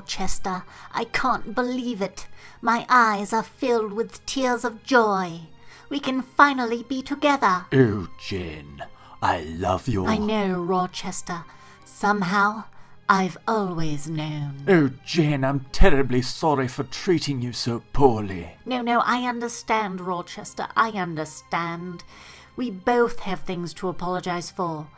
Rochester. I can't believe it. My eyes are filled with tears of joy. We can finally be together. Oh, Jane, I love you. I know, Rochester. Somehow, I've always known. Oh, Jane, I'm terribly sorry for treating you so poorly. No, I understand, Rochester. I understand. We both have things to apologize for.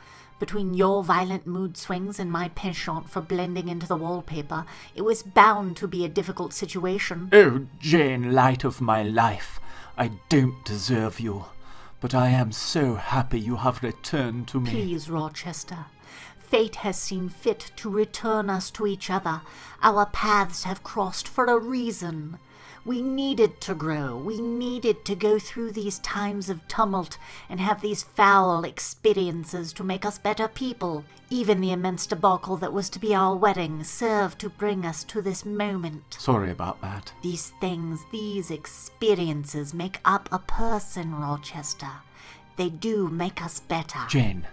Between your violent mood swings and my penchant for blending into the wallpaper, it was bound to be a difficult situation. Oh, Jane, light of my life, I don't deserve you, but I am so happy you have returned to me. Please, Rochester. Fate has seen fit to return us to each other. Our paths have crossed for a reason. We needed to grow. We needed to go through these times of tumult and have these foul experiences to make us better people. Even the immense debacle that was to be our wedding served to bring us to this moment. Sorry about that. These things, these experiences make up a person, Rochester. They do make us better. Jane,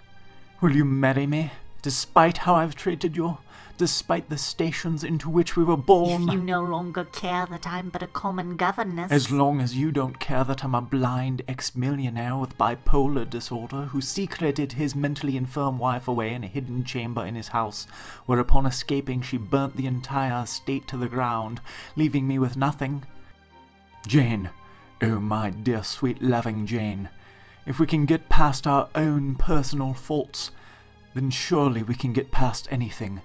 will you marry me? Despite how I've treated you, despite the stations into which we were born. If you no longer care that I'm but a common governess. As long as you don't care that I'm a blind ex-millionaire with bipolar disorder who secreted his mentally infirm wife away in a hidden chamber in his house, where upon escaping she burnt the entire estate to the ground, leaving me with nothing. Jane, oh my dear sweet loving Jane, if we can get past our own personal faults, then surely we can get past anything.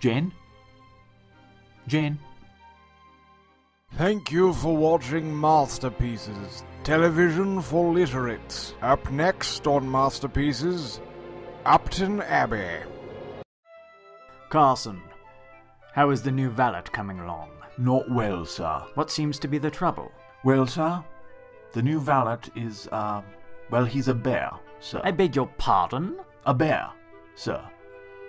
Jane? Jane? Thank you for watching Masterpieces, television for literates. Up next on Masterpieces, Upton Abbey. Carson, how is the new valet coming along? Not well, sir. What seems to be the trouble? Well, sir, the new valet is, well, he's a bear, sir. I beg your pardon? A bear, sir.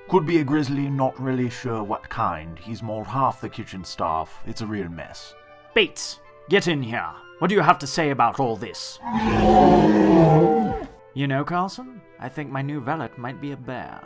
Could be a grizzly, not really sure what kind. He's mauled half the kitchen staff. It's a real mess. Bates, get in here. What do you have to say about all this? You know, Carson, I think my new valet might be a bear.